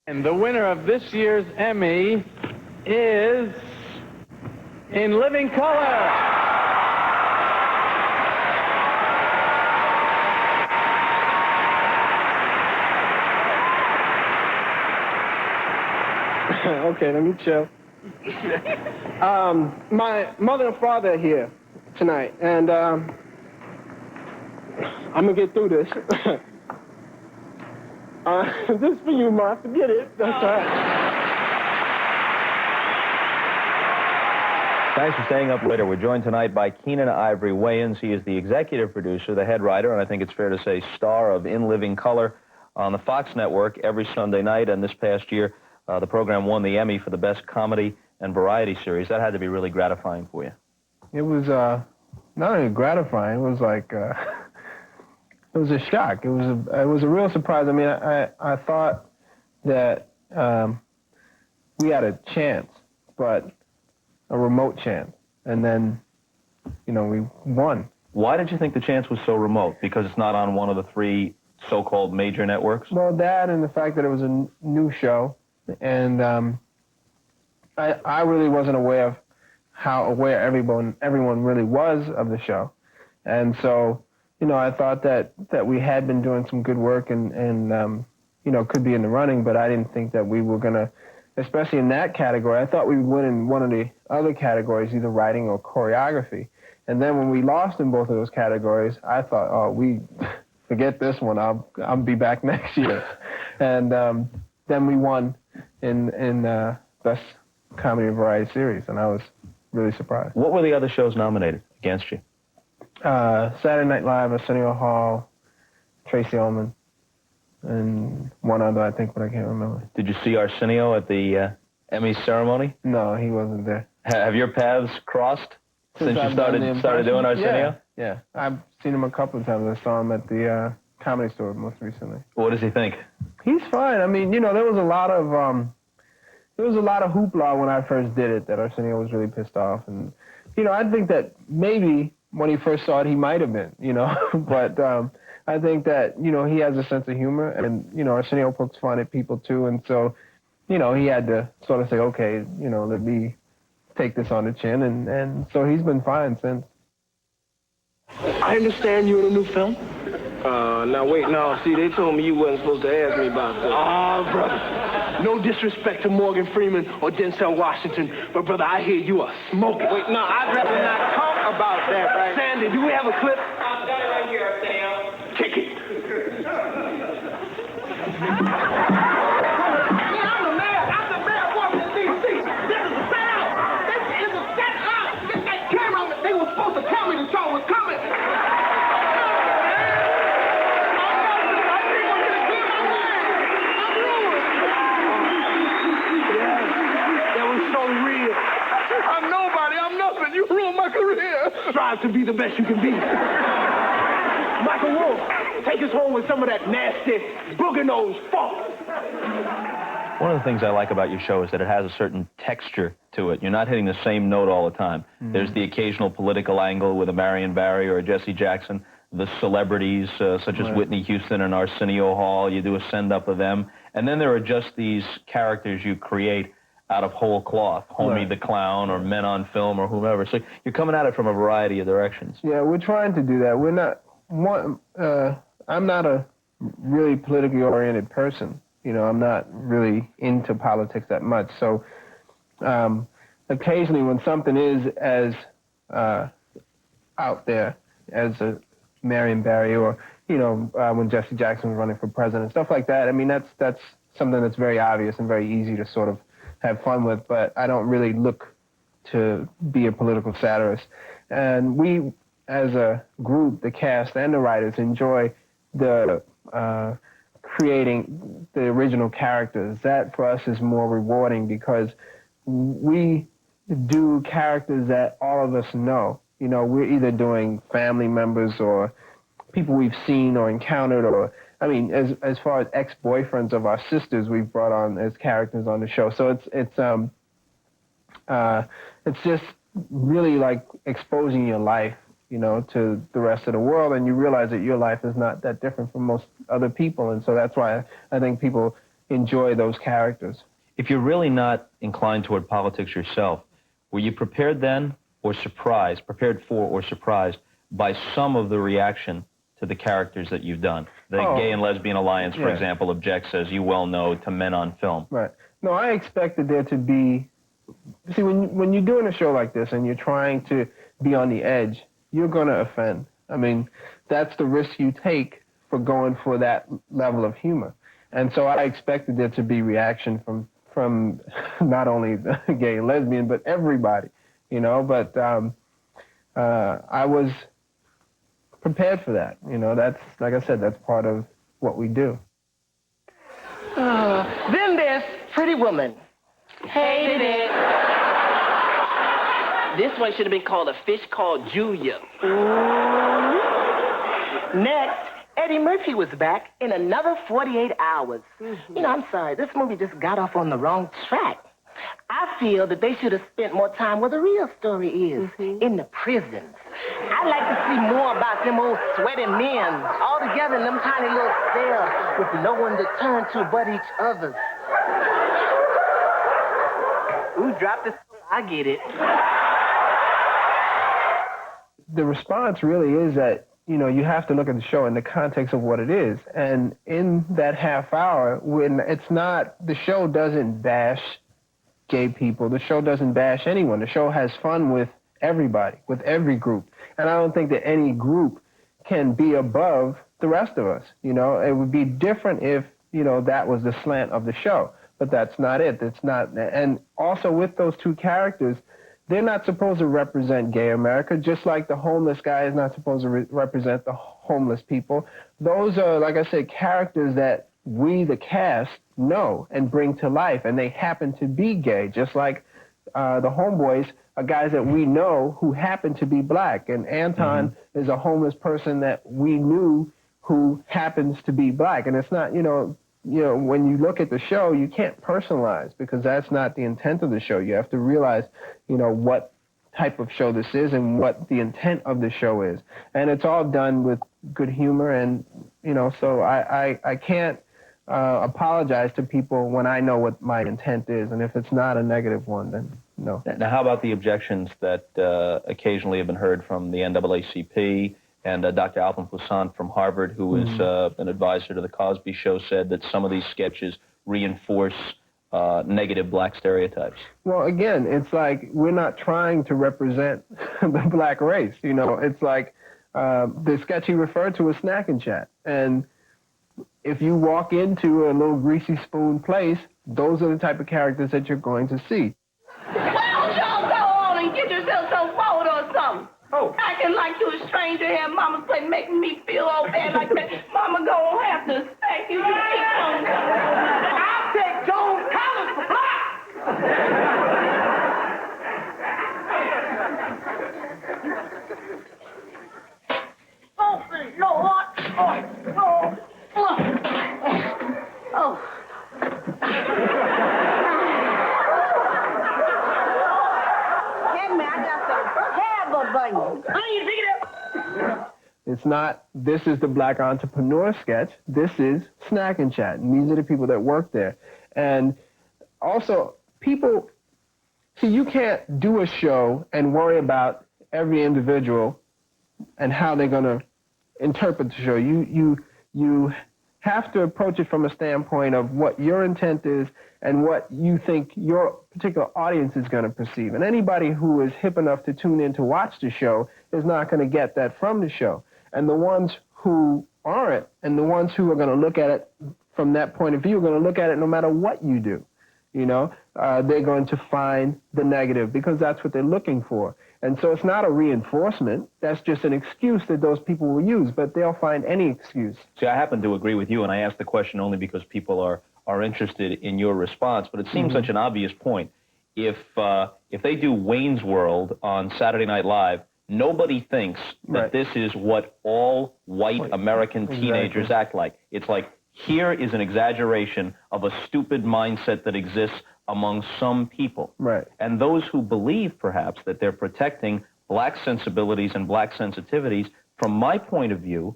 And the winner of this year's Emmy is In Living Color. Okay, let me chill. My mother and father are here tonight, and I'm gonna get through this. This is for you, Ma. Forget it. That's all right. Thanks for staying up later. We're joined tonight by Keenen Ivory Wayans. He is the executive producer, the head writer, and I think it's fair to say star of In Living Color on the Fox network every Sunday night. And this past year, the program won the Emmy for the best comedy and variety series. That had to be really gratifying for you. It was not only gratifying. It was like it was a shock. It was a real surprise. I mean, I thought that we had a chance, but a remote chance, and then, you know, we won. Why did you think the chance was so remote? Because it's not on one of the three so-called major networks? Well, that and the fact that it was a new show, and I really wasn't aware of how aware everyone really was of the show, and so, you know, I thought that we had been doing some good work and you know, could be in the running, but I didn't think that we were gonna, especially in that category. I thought we would win in one of the other categories, either writing or choreography. And then when we lost in both of those categories, I thought, oh, we forget this one. I'll be back next year. And then we won in Best Comedy and Variety Series, and I was really surprised. What were the other shows nominated against you? Saturday Night Live, Arsenio Hall, Tracy Ullman, and one other, I think, but I can't remember. Did you see Arsenio at the Emmy ceremony? No, he wasn't there. Have your paths crossed since you started doing Arsenio? Yeah, I've seen him a couple of times. I saw him at the Comedy Store most recently. What does he think? He's fine. I mean, you know, there was a lot of hoopla when I first did it, that Arsenio was really pissed off, and, you know, I think that maybe when he first saw it, he might have been, you know, but I think that, you know, he has a sense of humor, and, you know, Arsenio pokes fun at people too, and so, you know, he had to sort of say, okay, you know, let me take this on the chin, and so he's been fine since. I understand you're in a new film? Now wait, no, see, they told me you wasn't supposed to ask me about that. Ah, brother, no disrespect to Morgan Freeman or Denzel Washington, but brother, I hear you are smoking. Wait, no, I'd rather not talk about that, right? Sandy, do we have a clip? Got it right here, Arsenio. Kick it. Strive to be the best you can be. Michael Wolff, take us home with some of that nasty booger nose funk. One of the things I like about your show is that it has a certain texture to it. You're not hitting the same note all the time. There's the occasional political angle with a Marion Barry or a Jesse Jackson, the celebrities such as Whitney Houston and Arsenio Hall. You do a send-up of them. And then there are just these characters you create out of whole cloth, Homie the Clown or Men on Film or whomever. So you're coming at it from a variety of directions. Yeah, we're trying to do that. We're not, I'm not a really politically oriented person. You know, I'm not really into politics that much. So occasionally when something is as out there as a Marion Barry or, you know, when Jesse Jackson was running for president, stuff like that, I mean, that's something that's very obvious and very easy to sort of have fun with, but I don't really look to be a political satirist. And we, as a group, the cast and the writers, enjoy the creating the original characters. That, for us, is more rewarding because we do characters that all of us know. You know, we're either doing family members or people we've seen or encountered, or I mean, as far as ex-boyfriends of our sisters, we've brought on as characters on the show. So it's just really like exposing your life, you know, to the rest of the world, and you realize that your life is not that different from most other people, and so that's why I think people enjoy those characters. If you're really not inclined toward politics yourself, were you prepared then or prepared for or surprised by some of the reaction to the characters that you've done? The Gay and Lesbian Alliance, for example, objects, as you well know, to men on film. Right. No, I expected there to be... See, when you're doing a show like this and you're trying to be on the edge, you're going to offend. I mean, that's the risk you take for going for that level of humor. And so I expected there to be reaction from not only the gay and lesbian, but everybody, you know. But I was prepared for that. You know, that's, like I said, that's part of what we do. Then there's Pretty Woman. Hated it. This one should have been called A Fish Called Julia. Next, Eddie Murphy was back in another 48 hours. You know, I'm sorry, this movie just got off on the wrong track. I feel that they should have spent more time where the real story is, in the prisons. I'd like to see more about them old sweaty men, all together in them tiny little cells with no one to turn to but each other. Ooh, drop this. I get it. The response really is that, you know, you have to look at the show in the context of what it is. And in that half hour, when it's not, the show doesn't bash gay people. The show doesn't bash anyone. The show has fun with everybody, with every group. And I don't think that any group can be above the rest of us. You know, it would be different if, you know, that was the slant of the show. But that's not it. That's not. And also with those two characters, they're not supposed to represent gay America, just like the homeless guy is not supposed to represent the homeless people. Those are, like I said, characters that we, the cast, know and bring to life, and they happen to be gay, just like the homeboys are guys that we know who happen to be black. And Anton is a homeless person that we knew who happens to be black. And it's not, you know, when you look at the show, you can't personalize because that's not the intent of the show. You have to realize, you know, what type of show this is and what the intent of the show is. And it's all done with good humor and, you know, so I can't apologize to people when I know what my intent is. And if it's not a negative one, then no. Now, how about the objections that occasionally have been heard from the NAACP? And Dr. Alvin Poussaint from Harvard, who is an advisor to The Cosby Show, said that some of these sketches reinforce negative black stereotypes. Well, again, it's like we're not trying to represent the black race. You know, it's like the sketch he referred to was Snack and Chat. And if you walk into a little greasy spoon place, those are the type of characters that you're going to see. Well, y'all go on and get yourself some water or something. Oh. Acting like you a stranger here, Mama's been making me feel all bad like that. Mama gonna have to spank you. You keep on. I'll take Jones Collins for black. Oh, Lord. Oh. It's not, this is the black entrepreneur sketch. This is Snack and Chat. And these are the people that work there. And also, people, see, you can't do a show and worry about every individual and how they're going to interpret the show. You have to approach it from a standpoint of what your intent is and what you think your particular audience is going to perceive. And anybody who is hip enough to tune in to watch the show is not going to get that from the show. And the ones who aren't, and the ones who are going to look at it from that point of view, are going to look at it no matter what you do. You know, they're going to find the negative because that's what they're looking for. And so it's not a reinforcement. That's just an excuse that those people will use, but they'll find any excuse. See, I happen to agree with you, and I asked the question only because people are interested in your response, but it seems such an obvious point. If they do Wayne's World on Saturday Night Live, nobody thinks that this is what all white American teenagers act like. It's like, here is an exaggeration of a stupid mindset that exists among some people. Right. And those who believe, perhaps, that they're protecting black sensibilities and black sensitivities, from my point of view,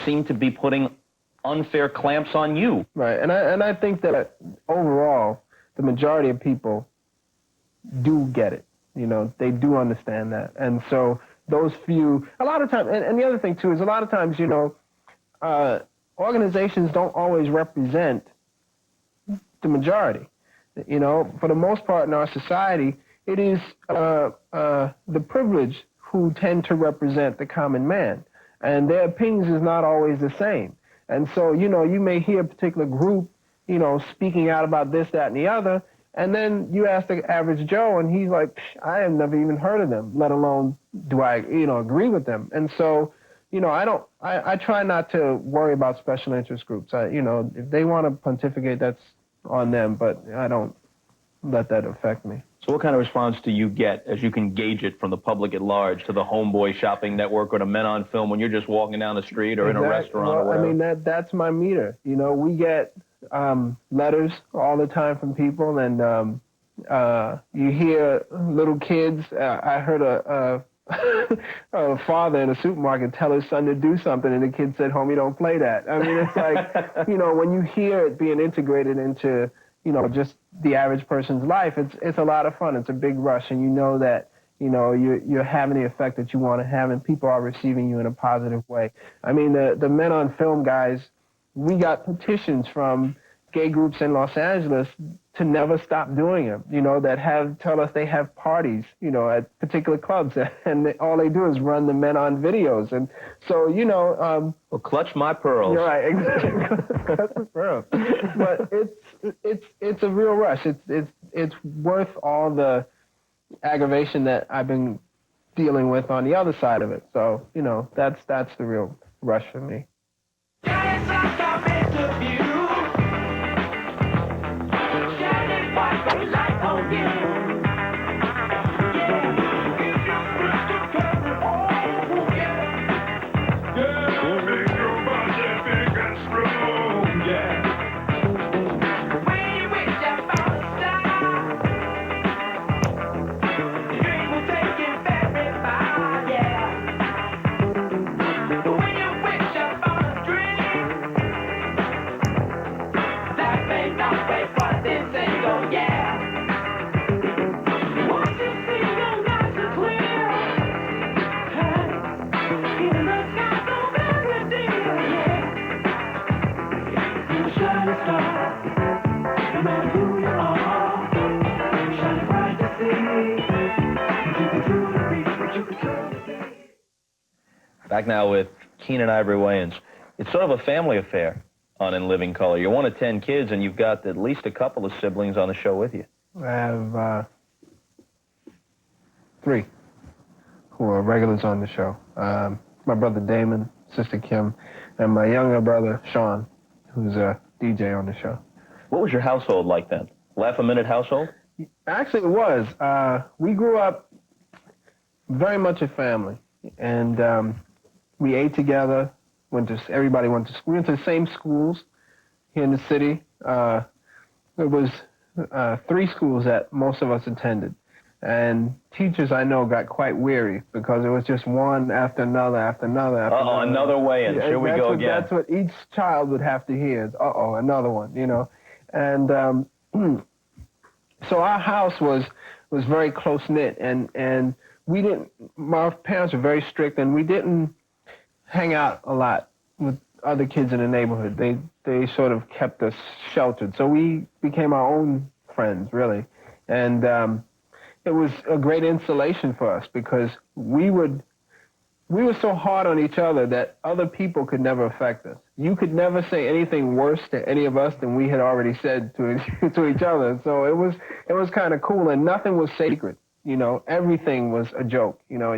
seem to be putting unfair clamps on you. Right, and I think that overall, the majority of people do get it. You know, they do understand that. And so those few, a lot of times, and the other thing too is a lot of times, you know, organizations don't always represent the majority. You know, for the most part in our society, it is the privileged who tend to represent the common man. And their opinions is not always the same. And so, you know, you may hear a particular group, you know, speaking out about this, that, and the other, and then you ask the average Joe, and he's like, I have never even heard of them, let alone do I, you know, agree with them. And so, you know, I try not to worry about special interest groups. You know, if they want to pontificate, that's on them, but I don't let that affect me. So what kind of response do you get, as you can gauge it from the public at large, to the Homeboy Shopping Network or to Men on Film when you're just walking down the street or in a restaurant or whatever? I mean, that's my meter. You know, we get letters all the time from people, and you hear little kids. I heard a father in a supermarket tell his son to do something, and the kid said, "Homie, don't play that." I mean, it's like, you know, when you hear it being integrated into, you know, just the average person's life, it's a lot of fun. It's a big rush, and you know that, you know, you're having the effect that you want to have, and people are receiving you in a positive way. I mean, the Men on Film guys, we got petitions from gay groups in Los Angeles to never stop doing them, you know, that tell us they have parties, you know, at particular clubs, and all they do is run the Men on videos. And so, you know... well, clutch my pearls. You're right, exactly. Clutch my pearls. But it's a real rush. It's worth all the aggravation that I've been dealing with on the other side of it. So, you know, that's the real rush for me. Back now with Keenen Ivory Wayans. It's sort of a family affair on In Living Color. You're one of 10 kids, and you've got at least a couple of siblings on the show with you. I have 3 who are regulars on the show. My brother Damon, sister Kim, and my younger brother Sean, who's a DJ on the show. What was your household like then? Laugh-a-minute household? Actually, it was. We grew up very much a family, and we ate together. Everybody went to school. We went to the same schools here in the city. There was 3 schools that most of us attended, and teachers I know got quite weary because it was just one after another after another after another. Uh-oh, another Wayans. Here we go again. That's what each child would have to hear is, uh-oh, another one, you know. And so our house was very close-knit, and we didn't, my parents were very strict, and we didn't hang out a lot with other kids in the neighborhood. They sort of kept us sheltered. So we became our own friends, really. And it was a great insulation for us because we were so hard on each other that other people could never affect us. You could never say anything worse to any of us than we had already said to each other. So it was kind of cool, and nothing was sacred. You know, everything was a joke. You know,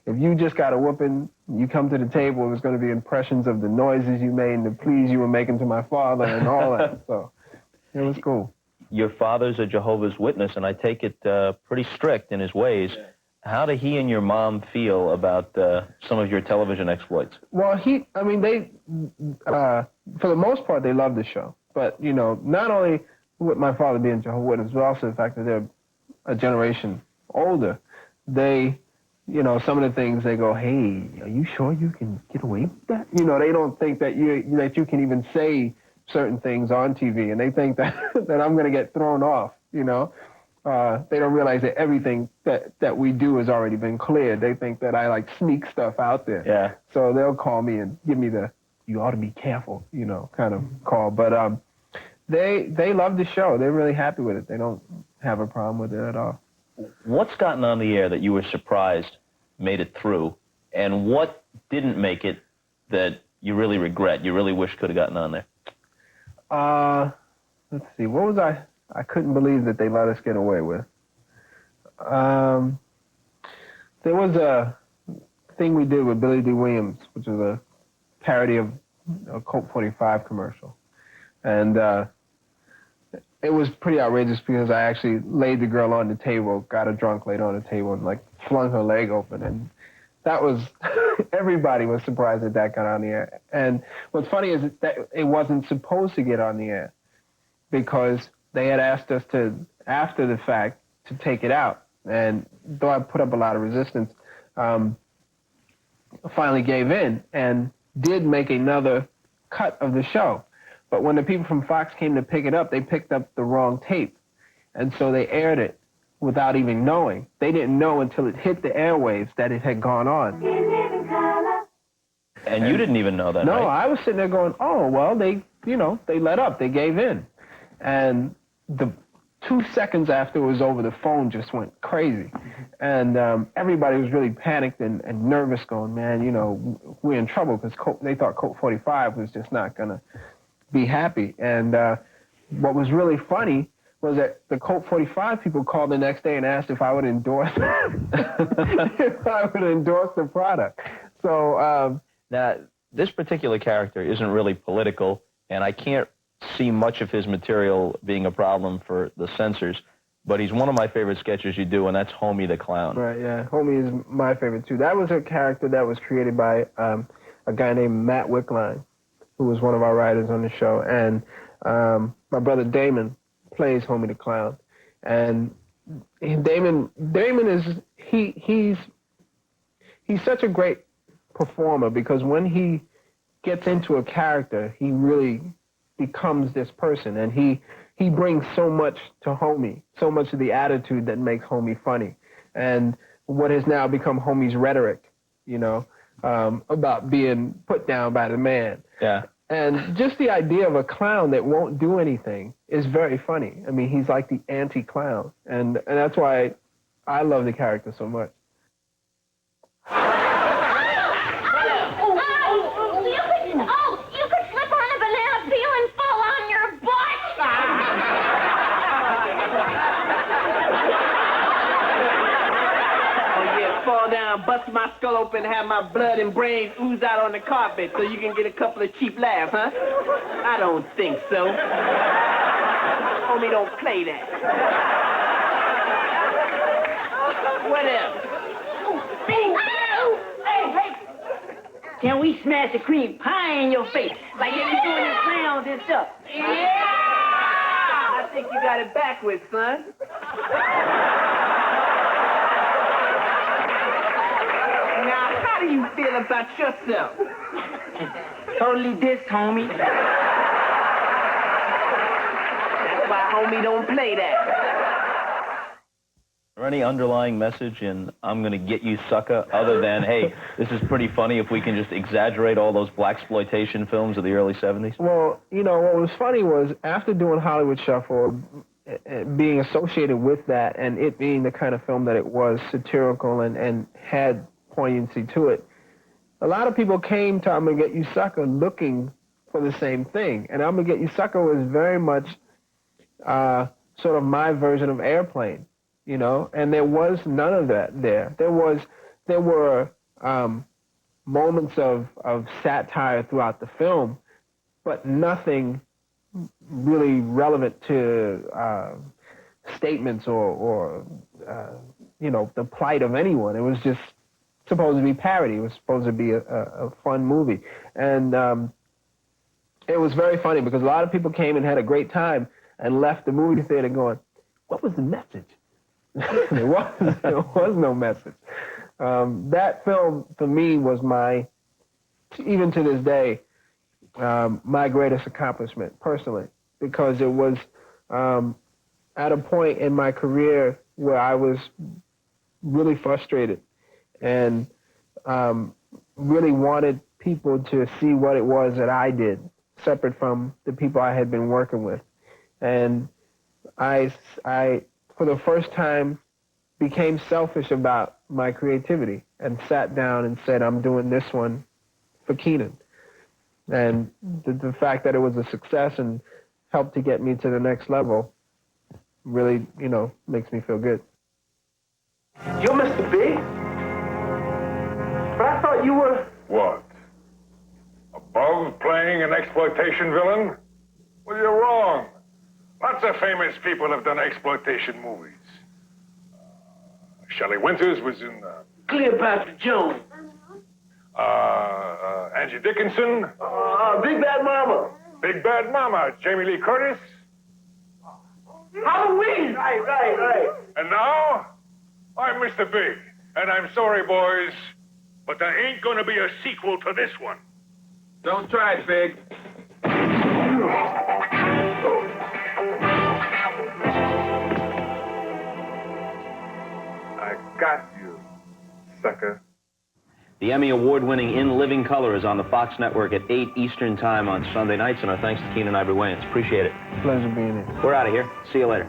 if you just got a whooping, you come to the table, it was going to be impressions of the noises you made and the pleas you were making to my father and all that. So it was cool. Your father's a Jehovah's Witness, and I take it pretty strict in his ways. How do he and your mom feel about some of your television exploits? Well, they, for the most part, they love the show. But, you know, not only with my father being Jehovah's Witness, but also the fact that they're a generation older, they you know, some of the things they go, hey, are you sure you can get away with that? You know, they don't think that you can even say certain things on TV, and they think that that I'm going to get thrown off, you know. They don't realize that everything that we do has already been cleared. They think that I, like, sneak stuff out there. Yeah. So they'll call me and give me the, you ought to be careful, you know, kind of call. But they love the show. They're really happy with it. They don't have a problem with it at all. What's gotten on the air that you were surprised made it through, and what didn't make it that you really regret, you really wish could have gotten on there? Let's see. What was I couldn't believe that they let us get away with. There was a thing we did with Billy D. Williams, which was a parody of a Colt 45 commercial. And it was pretty outrageous because I actually laid the girl on the table, got her drunk, laid her on the table, and, like, flung her leg open. And that was, everybody was surprised that that got on the air. And what's funny is that it wasn't supposed to get on the air because they had asked us to, after the fact, to take it out. And though I put up a lot of resistance, finally gave in and did make another cut of the show. But when the people from Fox came to pick it up, they picked up the wrong tape. And so they aired it without even knowing. They didn't know until it hit the airwaves that it had gone on. And you didn't even know that, No, right? I was sitting there going, oh, well, they let up. They gave in. And the 2 seconds after it was over, the phone just went crazy. And everybody was really panicked and nervous going, man, you know, we're in trouble because they thought Colt 45 was just not going to be happy. And what was really funny was that the Colt 45 people called the next day and asked if I would endorse if I would endorse the product. So now, this particular character isn't really political, and I can't see much of his material being a problem for the censors, but he's one of my favorite sketches you do, and that's Homie the Clown. Right, yeah. Homie is my favorite, too. That was a character that was created by a guy named Matt Wickline, who was one of our writers on the show, and my brother Damon plays Homie the Clown. And Damon is, he's such a great performer because when he gets into a character, he really becomes this person, and he brings so much to Homie, so much of the attitude that makes Homie funny, and what has now become Homie's rhetoric, you know, about being put down by the man. Yeah. And just the idea of a clown that won't do anything is very funny. I mean, he's like the anti-clown, and that's why I love the character so much. Bust my skull open, have my blood and brains ooze out on the carpet so you can get a couple of cheap laughs, huh? I don't think so. Homie, don't play that. What else? Hey! Can we smash a cream pie in your face like they be doing in clowns and stuff? Yeah! I think you got it backwards, son. How do you feel about yourself? Totally dissed, homie. That's why homie don't play that. Is there any underlying message in I'm Gonna Get You Sucka other than, hey, this is pretty funny if we can just exaggerate all those blaxploitation films of the early 70s? Well, you know, what was funny was after doing Hollywood Shuffle, being associated with that and it being the kind of film that it was, satirical and had poignancy to it, a lot of people came to I'm Gonna Get You Sucka looking for the same thing. And I'm Gonna Get You Sucka was very much sort of my version of Airplane, you know, and there was none of that there. There were moments of satire throughout the film, but nothing really relevant to statements or you know, the plight of anyone. It was just supposed to be parody. It was supposed to be a fun movie. And it was very funny because a lot of people came and had a great time and left the movie theater going, what was the message? there was no message. that film for me was even to this day, my greatest accomplishment personally, because it was at a point in my career where I was really frustrated and really wanted people to see what it was that I did, separate from the people I had been working with. And I for the first time, became selfish about my creativity and sat down and said, I'm doing this one for Keenen. And the fact that it was a success and helped to get me to the next level really, makes me feel good. You're Mr. Big? But I thought you were... What? Above playing an exploitation villain? Well, you're wrong. Lots of famous people have done exploitation movies. Shelley Winters was in... Cleopatra Jones. Angie Dickinson. Big Bad Mama. Big Bad Mama. Jamie Lee Curtis. Halloween. Right. And now, I'm Mr. Big. And I'm sorry, boys, but there ain't gonna be a sequel to this one. Don't try it, Big. I got you, sucker. The Emmy Award-winning In Living Color is on the Fox Network at 8 Eastern Time on Sunday nights, and our thanks to Keenen, Ivory, Wayans. Appreciate it. Pleasure being here. We're out of here. See you later.